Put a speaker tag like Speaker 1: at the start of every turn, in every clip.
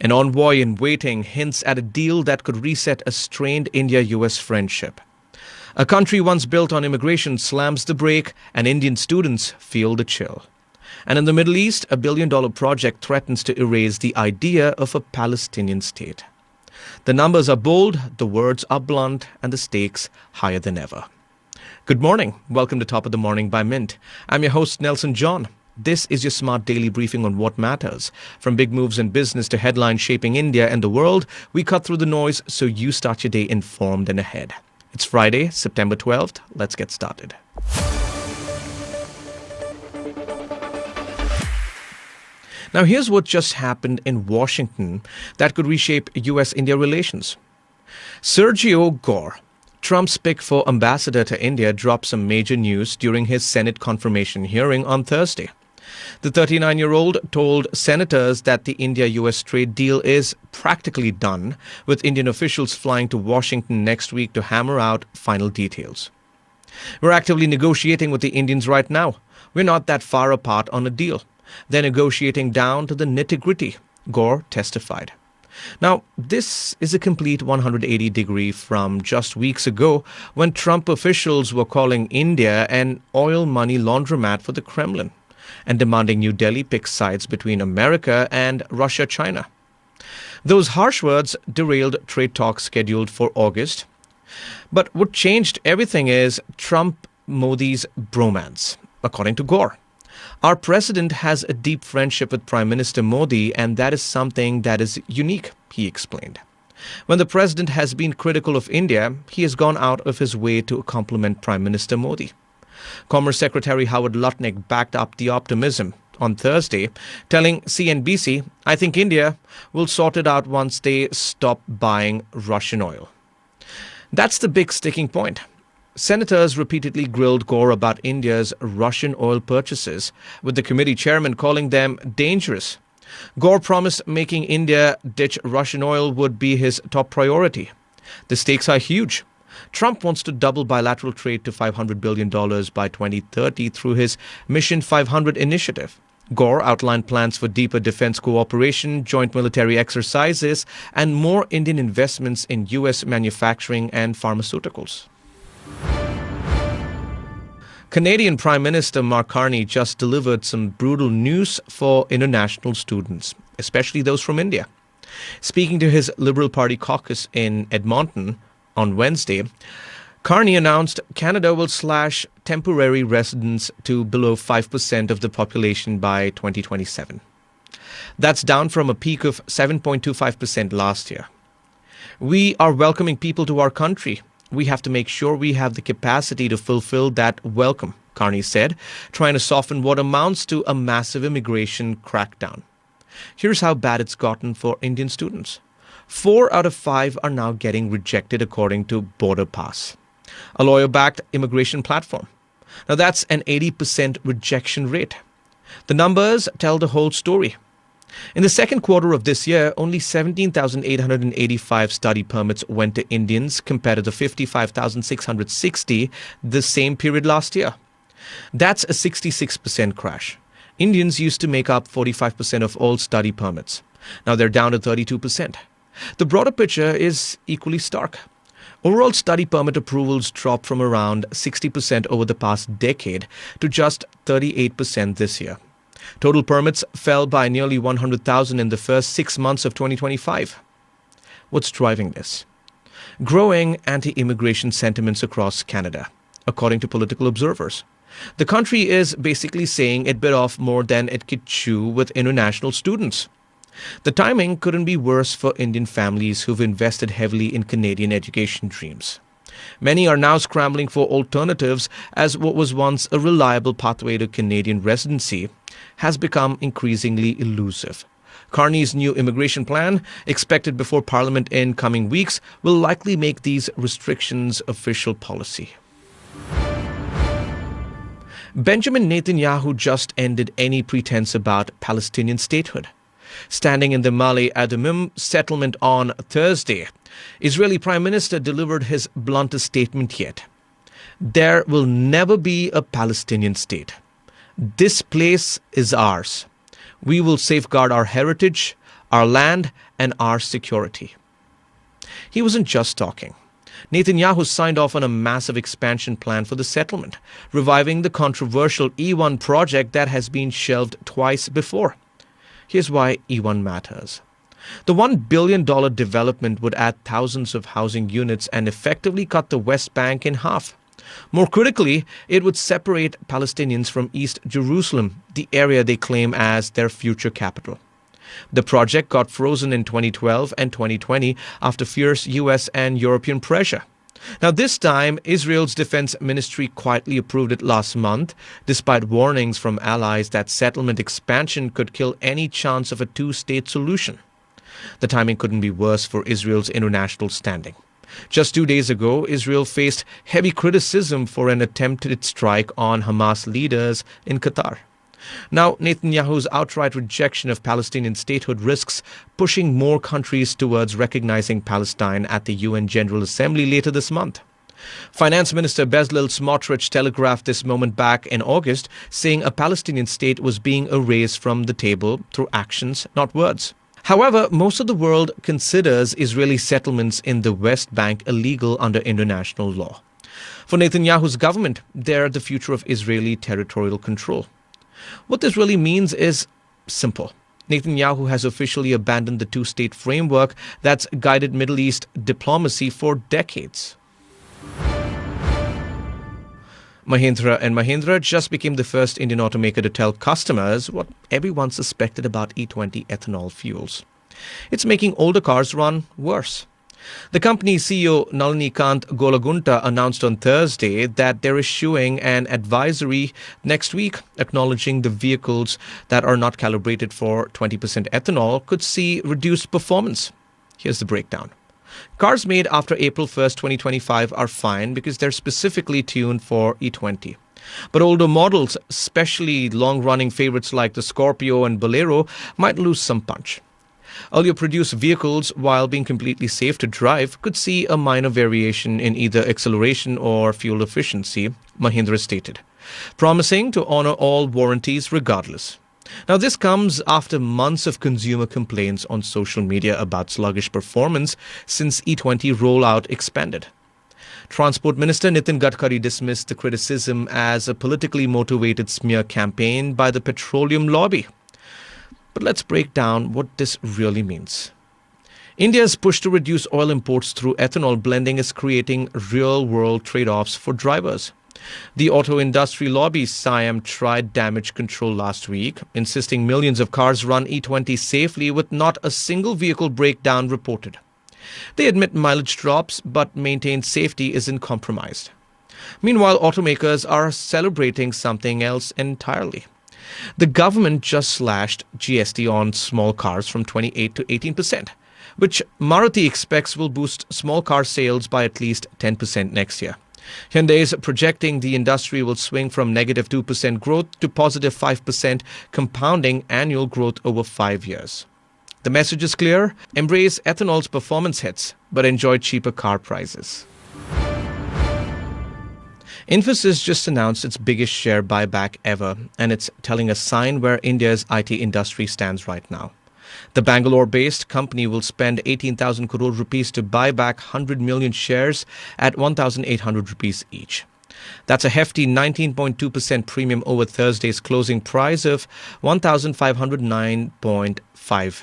Speaker 1: An envoy-in-waiting hints at a deal that could reset a strained India-US friendship. A country once built on immigration slams the brake, and Indian students feel the chill. And in the Middle East, a billion-dollar project threatens to erase the idea of a Palestinian state. The numbers are bold, the words are blunt, and the stakes higher than ever. Good morning. Welcome to Top of the Morning by Mint. I'm your host, Nelson John. This is your smart daily briefing on what matters. From big moves in business to headlines shaping India and the world, we cut through the noise so you start your day informed and ahead. It's Friday, September 12th. Let's get started. Now, here's what just happened in Washington that could reshape US-India relations. Sergio Gore, Trump's pick for ambassador to India, dropped some major news during his Senate confirmation hearing on Thursday. The 39-year-old told senators that the India-US trade deal is practically done, with Indian officials flying to Washington next week to hammer out final details. We're actively negotiating with the Indians right now. We're not that far apart on a deal. They're negotiating down to the nitty-gritty, Gore testified. Now, this is a complete 180-degree from just weeks ago when Trump officials were calling India an oil money laundromat for the Kremlin and demanding New Delhi pick sides between America and Russia-China. Those harsh words derailed trade talks scheduled for August. But what changed everything is Trump-Modi's bromance, according to Gore. Our president has a deep friendship with Prime Minister Modi, and that is something that is unique, he explained. When the president has been critical of India, he has gone out of his way to compliment Prime Minister Modi. Commerce Secretary Howard Lutnick backed up the optimism on Thursday, telling CNBC, "I think India will sort it out once they stop buying Russian oil." That's the big sticking point. Senators repeatedly grilled Gore about India's Russian oil purchases, with the committee chairman calling them dangerous. Gore promised making India ditch Russian oil would be his top priority. The stakes are huge. Trump wants to double bilateral trade to $500 billion by 2030 through his Mission 500 initiative. Gore outlined plans for deeper defense cooperation, joint military exercises, and more Indian investments in U.S. manufacturing and pharmaceuticals. Canadian Prime Minister Mark Carney just delivered some brutal news for international students, especially those from India. Speaking to his Liberal Party caucus in Edmonton on Wednesday, Carney announced Canada will slash temporary residents to below 5% of the population by 2027. That's down from a peak of 7.25% last year. "We are welcoming people to our country. We have to make sure we have the capacity to fulfill that welcome," Carney said, trying to soften what amounts to a massive immigration crackdown. Here's how bad it's gotten for Indian students. 4 out of 5 are now getting rejected according to Border Pass, a lawyer-backed immigration platform. Now that's an 80% rejection rate. The numbers tell the whole story. In the second quarter of this year, only 17,885 study permits went to Indians compared to the 55,660 the same period last year. That's a 66% crash. Indians used to make up 45% of all study permits. Now they're down to 32%. The broader picture is equally stark. Overall study permit approvals dropped from around 60% over the past decade to just 38% this year. Total permits fell by nearly 100,000 in the first 6 months of 2025. What's driving this? Growing anti-immigration sentiments across Canada, according to political observers. The country is basically saying it bit off more than it could chew with international students. The timing couldn't be worse for Indian families who've invested heavily in Canadian education dreams. Many are now scrambling for alternatives as what was once a reliable pathway to Canadian residency has become increasingly elusive. Carney's new immigration plan, expected before Parliament in coming weeks, will likely make these restrictions official policy. Benjamin Netanyahu just ended any pretense about Palestinian statehood. Standing in the Male Adumim settlement on Thursday, Israeli Prime Minister delivered his bluntest statement yet. There will never be a Palestinian state. This place is ours. We will safeguard our heritage, our land and our security. He wasn't just talking. Netanyahu signed off on a massive expansion plan for the settlement, reviving the controversial E1 project that has been shelved twice before. Here's why E1 matters. The $1 billion development would add thousands of housing units and effectively cut the West Bank in half. More critically, it would separate Palestinians from East Jerusalem, the area they claim as their future capital. The project got frozen in 2012 and 2020 after fierce US and European pressure. Now, this time, Israel's defense ministry quietly approved it last month, despite warnings from allies that settlement expansion could kill any chance of a two-state solution. The timing couldn't be worse for Israel's international standing. Just 2 days ago, Israel faced heavy criticism for an attempted strike on Hamas leaders in Qatar. Now, Netanyahu's outright rejection of Palestinian statehood risks pushing more countries towards recognizing Palestine at the UN General Assembly later this month. Finance Minister Bezalel Smotrich telegraphed this moment back in August, saying a Palestinian state was being erased from the table through actions, not words. However, most of the world considers Israeli settlements in the West Bank illegal under international law. For Netanyahu's government, they're the future of Israeli territorial control. What this really means is simple. Netanyahu has officially abandoned the two-state framework that's guided Middle East diplomacy for decades. Mahindra & just became the first Indian automaker to tell customers what everyone suspected about E20 ethanol fuels. It's making older cars run worse. The company's CEO Nalinikant Golagunta announced on Thursday that they're issuing an advisory next week acknowledging the vehicles that are not calibrated for 20% ethanol could see reduced performance. Here's the breakdown. Cars made after April 1st, 2025 are fine because they're specifically tuned for E20. But older models, especially long-running favorites like the Scorpio and Bolero, might lose some punch. Earlier produced vehicles, while being completely safe to drive, could see a minor variation in either acceleration or fuel efficiency, Mahindra stated, promising to honor all warranties regardless. Now, this comes after months of consumer complaints on social media about sluggish performance since E20 rollout expanded. Transport Minister Nitin Gadkari dismissed the criticism as a politically motivated smear campaign by the petroleum lobby. But let's break down what this really means. India's push to reduce oil imports through ethanol blending is creating real-world trade-offs for drivers. The auto industry lobby SIAM tried damage control last week, insisting millions of cars run E20 safely with not a single vehicle breakdown reported. They admit mileage drops, but maintain safety isn't compromised. Meanwhile, automakers are celebrating something else entirely. The government just slashed GST on small cars from 28 to 18%, which Maruti expects will boost small car sales by at least 10% next year. Hyundai is projecting the industry will swing from negative 2% growth to positive 5% compounding annual growth over 5 years. The message is clear: embrace ethanol's performance hits, but enjoy cheaper car prices. Infosys just announced its biggest share buyback ever, and it's telling a sign where India's IT industry stands right now. The Bangalore-based company will spend 18,000 crore rupees to buy back 100 million shares at 1,800 rupees each. That's a hefty 19.2% premium over Thursday's closing price of 1,509.5.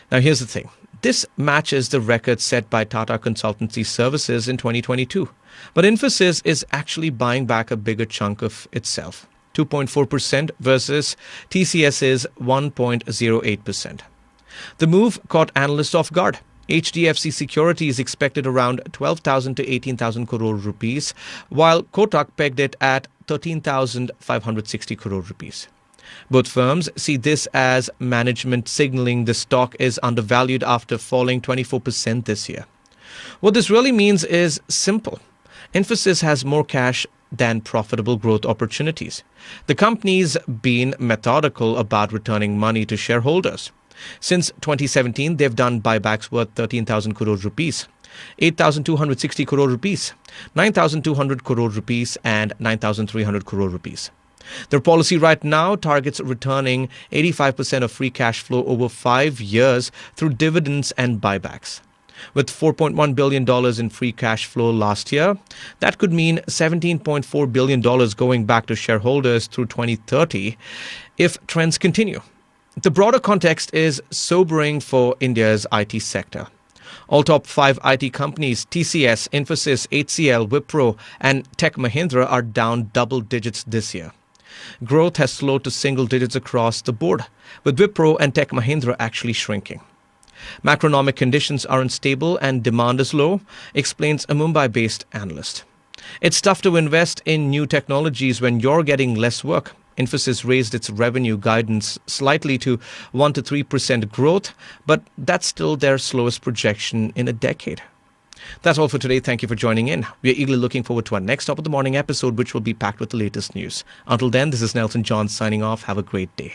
Speaker 1: Now, here's the thing. This matches the record set by Tata Consultancy Services in 2022. But Infosys is actually buying back a bigger chunk of itself, 2.4% versus TCS's 1.08%. The move caught analysts off guard. HDFC Securities expected around 12,000 to 18,000 crore rupees, while Kotak pegged it at 13,560 crore rupees. Both firms see this as management signaling the stock is undervalued after falling 24% this year. What this really means is simple. Infosys has more cash than profitable growth opportunities. The company's been methodical about returning money to shareholders. Since 2017, they've done buybacks worth 13,000 crore rupees, 8,260 crore rupees, 9,200 crore rupees, and 9,300 crore rupees. Their policy right now targets returning 85% of free cash flow over 5 years through dividends and buybacks. With $4.1 billion in free cash flow last year, that could mean $17.4 billion going back to shareholders through 2030 if trends continue. The broader context is sobering for India's IT sector. All top 5 IT companies, TCS, Infosys, HCL, Wipro, and Tech Mahindra, are down double digits this year. Growth has slowed to single digits across the board, with Wipro and Tech Mahindra actually shrinking. Macroeconomic conditions are unstable and demand is low, explains a Mumbai-based analyst. It's tough to invest in new technologies when you're getting less work. Infosys raised its revenue guidance slightly to 1 to 3% growth, but that's still their slowest projection in a decade. That's all for today. Thank you for joining in. We are eagerly looking forward to our next Top of the Morning episode, which will be packed with the latest news. Until then, this is Nelson John signing off. Have a great day.